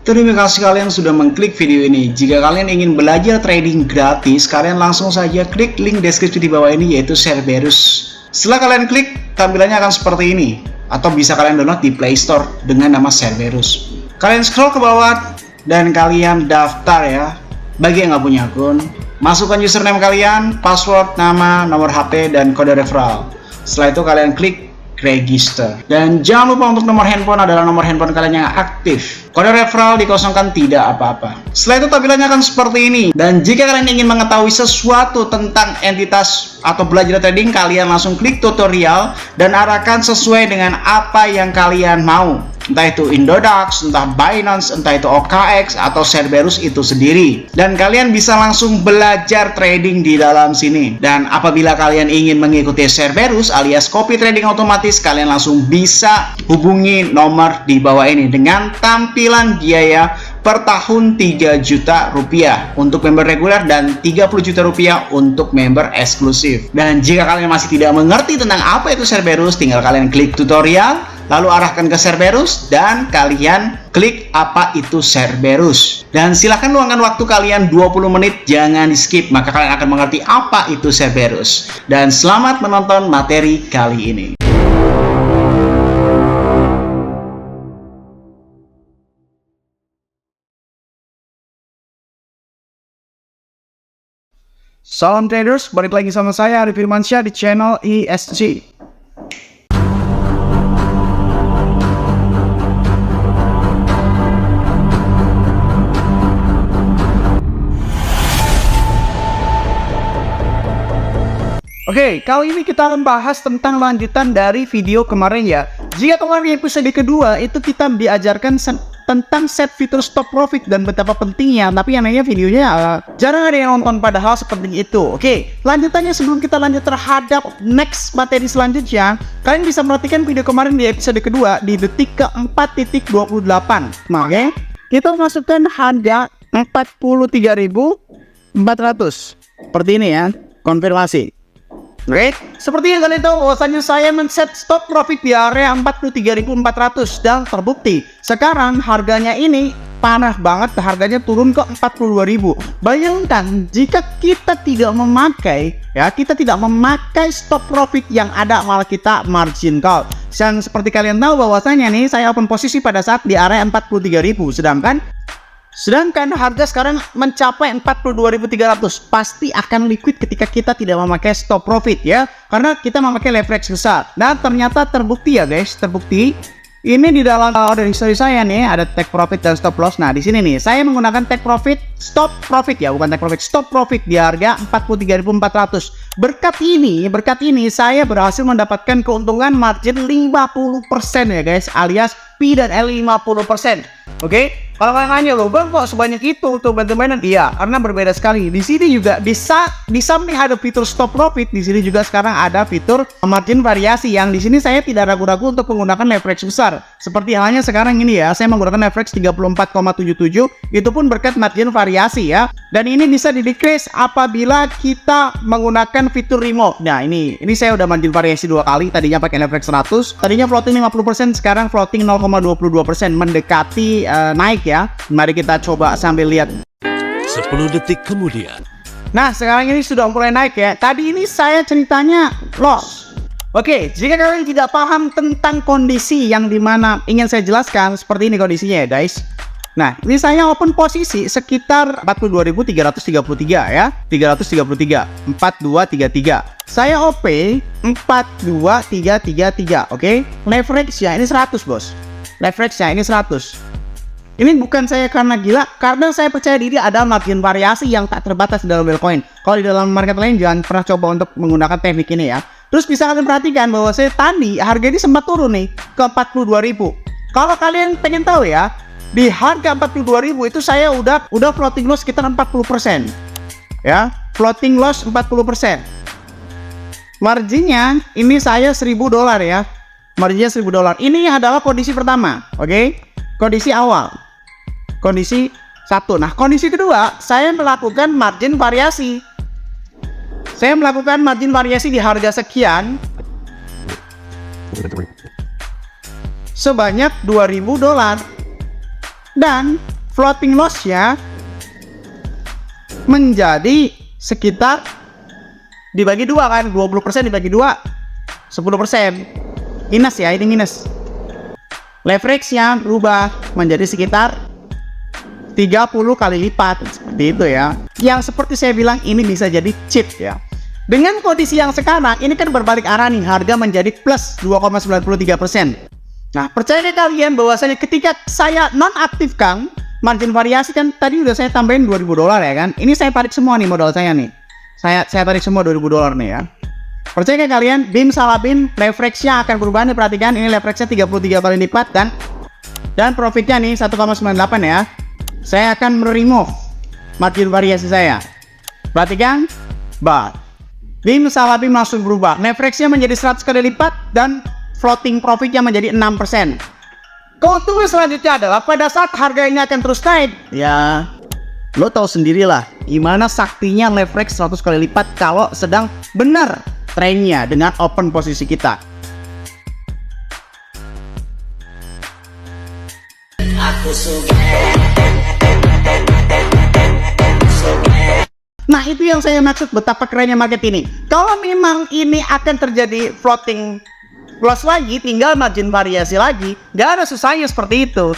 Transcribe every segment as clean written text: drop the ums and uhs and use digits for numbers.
Terima kasih kalian sudah mengklik video ini. Jika kalian ingin belajar trading gratis, kalian langsung saja klik link deskripsi di bawah ini, yaitu Cerberus. Setelah kalian klik, tampilannya akan seperti ini. Atau bisa kalian download di Play Store dengan nama Cerberus. Kalian scroll ke bawah dan kalian daftar ya. Bagi yang nggak punya akun, masukkan username kalian, password, nama, nomor HP, dan kode referral. Setelah itu kalian klik register. Dan jangan lupa untuk nomor handphone adalah nomor handphone kalian yang aktif. Kode referral dikosongkan, tidak apa-apa. Setelah itu tampilannya akan seperti ini. Dan jika kalian ingin mengetahui sesuatu tentang entitas atau belajar trading, kalian langsung klik tutorial dan arahkan sesuai dengan apa yang kalian mau. Entah itu Indodax, entah Binance, entah itu OKX, atau Cerberus itu sendiri. Dan kalian bisa langsung belajar trading di dalam sini. Dan apabila kalian ingin mengikuti Cerberus alias copy trading otomatis, kalian langsung bisa hubungi nomor di bawah ini dengan tampilan biaya per tahun 3 juta rupiah untuk member reguler dan 30 juta rupiah untuk member eksklusif. Dan jika kalian masih tidak mengerti tentang apa itu Cerberus, tinggal kalian klik tutorial, lalu arahkan ke Cerberus dan kalian klik apa itu Cerberus. Dan silahkan luangkan waktu kalian 20 menit, jangan di skip, maka kalian akan mengerti apa itu Cerberus. Dan selamat menonton materi kali ini. Salam traders, balik lagi sama saya Arif Firmansyah di channel ESG. Oke, kali ini kita akan bahas tentang lanjutan dari video kemarin ya. Jika kemarin episode kedua itu kita diajarkan tentang set fitur stop profit dan betapa pentingnya, tapi yang lainnya videonya jarang ada yang nonton, padahal sepenting itu. Oke, lanjutannya sebelum kita lanjut terhadap next materi selanjutnya, kalian bisa perhatikan video kemarin di episode kedua di detik ke 4.28. Oke, kita masukkan harga 43.400 seperti ini ya, konfirmasi. Oke, seperti yang kalian tahu bahwasanya saya men-set stop profit di area 43.400 dan terbukti sekarang harganya ini parah banget, harganya turun ke 42.000. Bayangkan jika kita tidak memakai stop profit yang ada, malah kita margin call. Dan seperti kalian tahu bahwasanya nih saya open posisi pada saat di area 43.000, sedangkan harga sekarang mencapai 42.300. Pasti akan liquid ketika kita tidak memakai stop profit ya, karena kita memakai leverage besar. Dan ternyata terbukti ya guys, terbukti. Ini di dalam order history saya nih ada take profit dan stop loss. Nah, di sini nih saya menggunakan take profit, stop profit ya, bukan take profit, stop profit di harga 43.400. Berkat ini saya berhasil mendapatkan keuntungan margin 50% ya guys, alias P dan L 50%. Oke, kalau kalian nanya loh, bang kok sebanyak itu untuk mainan? Iya, karena berbeda sekali. Di sini juga di samping ada fitur stop profit, di sini juga sekarang ada fitur margin variasi, yang di sini saya tidak ragu-ragu untuk menggunakan leverage besar. Seperti halnya sekarang ini ya, saya menggunakan leverage 34,77, itu pun berkat margin variasi ya. Dan ini bisa di decrease apabila kita menggunakan fitur remote. Nah, ini saya udah margin variasi 2 kali, tadinya pakai leverage 100, tadinya floating 50%, sekarang floating 0,22%, mendekati naik ya. Mari kita coba sambil lihat 10 detik kemudian. Nah, sekarang ini sudah mulai naik ya. Tadi ini saya ceritanya loss. Oke, jika kalian tidak paham tentang kondisi yang dimana ingin saya jelaskan, seperti ini kondisinya ya guys. Nah, ini saya open posisi sekitar 42.333 ya, 333, 4233. Saya OP 42333, oke. Leverage-nya ini 100 bos. Leverage-nya ini 100. Ini bukan saya karena gila, karena saya percaya diri ada margin variasi yang tak terbatas di dalam Bitcoin. Kalau di dalam market lain jangan pernah coba untuk menggunakan teknik ini ya. Terus bisa kalian perhatikan bahwa saya tadi harga ini sempat turun nih ke 42.000. Kalau kalian pengen tahu ya, di harga 42.000 itu saya udah floating loss sekitar 40%. Ya, floating loss 40%. Marginnya ini saya $1.000 ya. Marginnya $1.000. Ini adalah kondisi pertama, oke? Kondisi awal. Kondisi 1. Nah, kondisi kedua, saya melakukan margin variasi. Saya melakukan margin variasi di harga sekian sebanyak $2.000 dan floating loss-nya menjadi sekitar dibagi 2 kan, 20% dibagi 2 10%. Minus ya, ini minus. Leverage-nya berubah menjadi sekitar 30 kali lipat, seperti itu ya. Yang seperti saya bilang, ini bisa jadi cheap ya. Dengan kondisi yang sekarang, ini kan berbalik arah nih, harga menjadi plus 2,93%. Nah, percaya kalian bahwasanya ketika saya nonaktifkan margin variasi, kan tadi udah saya tambahin $2.000 ya kan. Ini saya tarik semua nih modal saya nih. Saya tarik semua $2.000 nih ya. Percaya kalian, BIM salah BIM, leverage-nya akan berubah nih, perhatikan ini leverage-nya 33 kali lipat dan profitnya nih 1,98 ya. Saya akan remove margin variasi saya. Perhatikan, BIM salah BIM langsung berubah. Leverage-nya menjadi 100 kali lipat dan floating profitnya menjadi 6%. Keuntungan selanjutnya adalah pada saat harga ini akan terus naik, ya lo tahu sendirilah gimana saktinya leverage 100 kali lipat kalau sedang benar trennya dengan open posisi kita. Nah, itu yang saya maksud betapa kerennya market ini. Kalau memang ini akan terjadi floating loss lagi, tinggal margin variasi lagi, nggak ada susahnya seperti itu.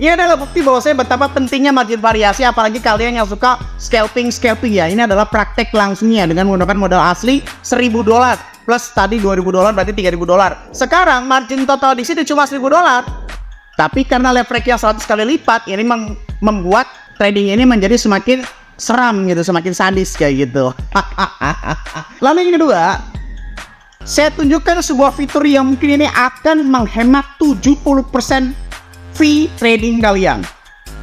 Ini adalah bukti bahwa saya betapa pentingnya margin variasi, apalagi kalian yang suka scalping ya. Ini adalah praktek langsungnya dengan menggunakan modal asli $1.000 plus tadi $2.000 berarti $3.000. Sekarang margin total di sini cuma $1.000, tapi karena leverage-nya 100 kali lipat, ini membuat trading ini menjadi semakin seram gitu, semakin sadis kayak gitu. Lalu yang kedua, saya tunjukkan sebuah fitur yang mungkin ini akan menghemat 70% fee trading kalian.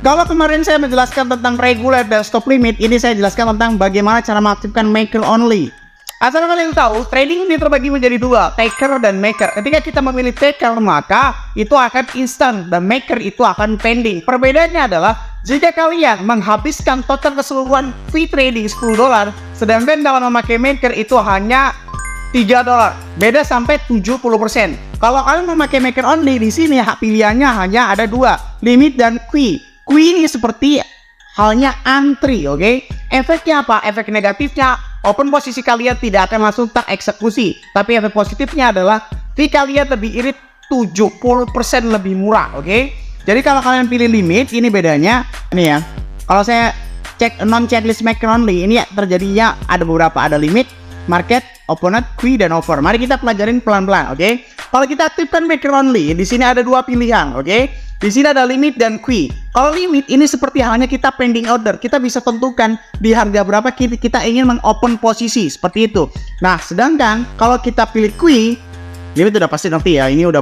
Kalau kemarin saya menjelaskan tentang regular dan stop limit, ini saya jelaskan tentang bagaimana cara mengaktifkan maker only. Asal kalian tahu, trading ini terbagi menjadi 2, taker dan maker. Ketika kita memilih taker, maka itu akan instan dan maker itu akan pending. Perbedaannya adalah jika kalian menghabiskan total keseluruhan fee trading $10, sedangkan dalam memakai maker itu hanya $3. Beda sampai 70%. Kalau kalian memakai maker only, di sini hak pilihannya hanya ada 2, limit dan QE. QE ini seperti halnya antri, oke? Efeknya apa? Efek negatifnya, open posisi kalian tidak akan langsung tereksekusi. Tapi efek positifnya adalah fee kalian lebih irit 70% lebih murah, oke? Jadi kalau kalian pilih limit, ini bedanya. Ini ya, kalau saya cek non-checklist maker only, ini terjadinya ada beberapa, ada limit, market, opponent, QE, dan offer. Mari kita pelajarin pelan-pelan, oke? Kalau kita aktifkan maker only, di sini ada 2 pilihan, oke? Di sini ada limit dan QE. Kalau limit ini seperti halnya kita pending order, kita bisa tentukan di harga berapa kita ingin mengopen posisi, seperti itu. Nah, sedangkan kalau kita pilih QE, limit udah pasti nanti ya, ini udah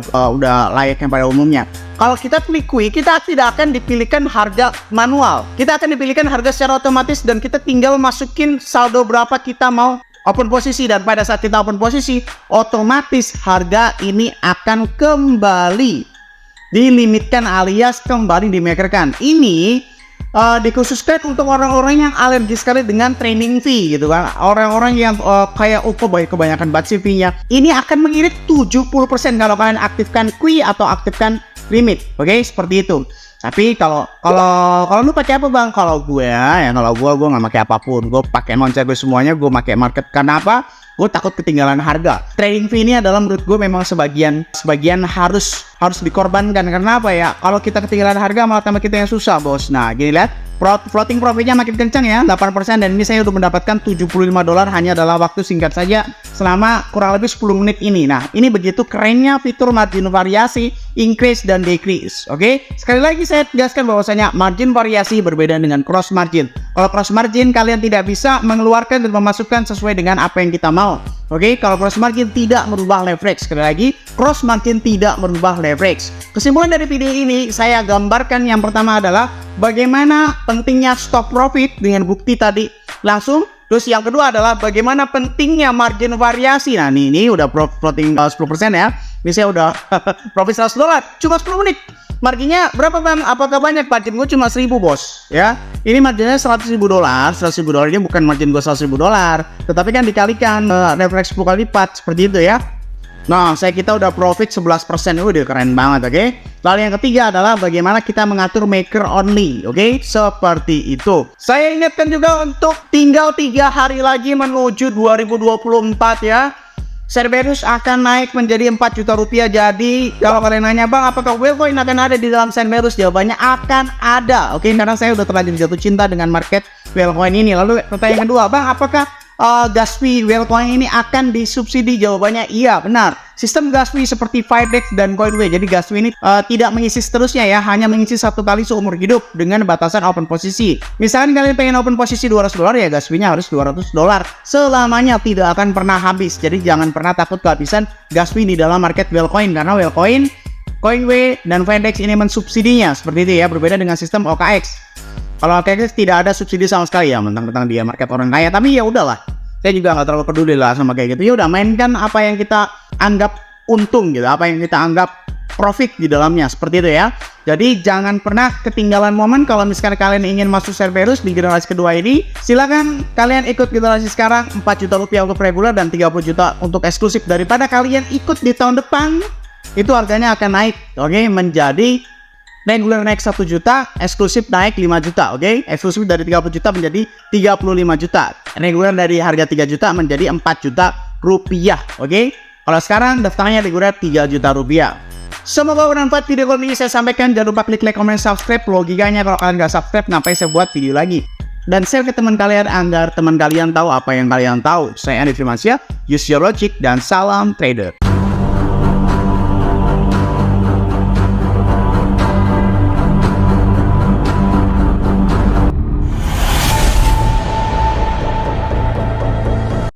layaknya pada umumnya. Kalau kita pilih QE, kita tidak akan dipilihkan harga manual. Kita akan dipilihkan harga secara otomatis dan kita tinggal masukin saldo berapa kita mau open posisi, dan pada saat kita open posisi, otomatis harga ini akan kembali dilimitkan alias kembali dimakerkan. Ini dikhususkan untuk orang-orang yang alergi sekali dengan training fee gitu kan. Orang-orang yang kayak kebanyakan banget fee-nya. Ini akan mengirit 70% kalau kalian aktifkan QE atau aktifkan limit. Oke, seperti itu. Tapi kalau lu pakai apa bang? Kalau gue nggak pakai apapun. Gue pakai non gue semuanya. Gue pakai market. Karena apa? Gue takut ketinggalan harga. Trading fee ini adalah menurut gue memang sebagian harus dikorbankan. Karena apa ya? Kalau kita ketinggalan harga malah tambah kita yang susah bos. Nah gini lihat, floating profitnya makin kencang ya, 8%, dan ini saya udah mendapatkan $75 hanya dalam waktu singkat saja selama kurang lebih 10 menit ini. Nah ini begitu kerennya fitur margin variasi, increase dan decrease. Oke, sekali lagi saya tegaskan bahwasanya margin variasi berbeda dengan cross margin. Kalau cross margin kalian tidak bisa mengeluarkan dan memasukkan sesuai dengan apa yang kita mau. Oke, kalau cross margin tidak merubah leverage. Sekali lagi, cross margin tidak merubah leverage. Kesimpulan dari video ini saya gambarkan, yang pertama adalah bagaimana pentingnya stop profit dengan bukti tadi langsung. Terus yang kedua adalah bagaimana pentingnya margin variasi. Nah ini udah floating 10% ya. Ini saya udah profit $100 cuma 10 menit. Marginnya berapa bang? Apakah banyak? Margin gue cuma 1.000 bos ya. Ini marginnya $100.000. $100.000 ini bukan margin gue $100.000, tetapi kan dikalikan leverage 10 kali lipat seperti itu ya. Nah, kita udah profit 11%, udah keren banget, oke? Lalu yang ketiga adalah bagaimana kita mengatur maker only, oke? Seperti itu. Saya ingatkan juga untuk tinggal 3 hari lagi menuju 2024 ya. Cerberus akan naik menjadi 4 juta rupiah. Jadi kalau kalian nanya, bang, apakah Whalecoin akan ada di dalam Cerberus? Jawabannya akan ada, oke? Karena saya udah terlanjur jatuh cinta dengan market Whalecoin ini. Lalu pertanyaan kedua, bang, apakah gas fee Whalecoin ini akan disubsidi? Jawabannya iya, benar. Sistem gas fee seperti Firedex dan Coinway. Jadi gas fee ini tidak mengisi seterusnya ya, hanya mengisi 1 kali seumur hidup dengan batasan open posisi. Misalkan kalian pengen open posisi $200 ya, gas fee-nya harus $200 selamanya, tidak akan pernah habis. Jadi jangan pernah takut kehabisan gas fee di dalam market Whalecoin, karena Whalecoin, Coinway, dan Firedex ini mensubsidinya seperti itu ya, berbeda dengan sistem OKX. Kalau OKX tidak ada subsidi sama sekali ya, mentang-mentang dia market orang kaya. Tapi ya udahlah, saya juga nggak terlalu peduli lah sama kayak gitu. Ya udah, mainkan apa yang kita anggap untung gitu, apa yang kita anggap profit di dalamnya, seperti itu ya. Jadi jangan pernah ketinggalan momen. Kalau misalkan kalian ingin masuk Cerberus di generasi kedua ini, silakan kalian ikut generasi sekarang. 4 juta rupiah untuk reguler dan 30 juta untuk eksklusif. Daripada kalian ikut di tahun depan, itu harganya akan naik, oke, menjadi reguler naik 1 juta, eksklusif naik 5 juta, oke? Eksklusif dari 30 juta menjadi 35 juta. Reguler dari harga 3 juta menjadi 4 juta rupiah, oke? Kalau sekarang daftarnya reguler 3 juta rupiah. Semoga bermanfaat video kali ini saya sampaikan. Jangan lupa klik like, comment, subscribe. Logikanya kalau kalian nggak subscribe, ngapain saya buat video lagi? Dan share ke teman kalian agar teman kalian tahu apa yang kalian tahu. Saya Andi Firmansyah, use your logic, dan salam trader.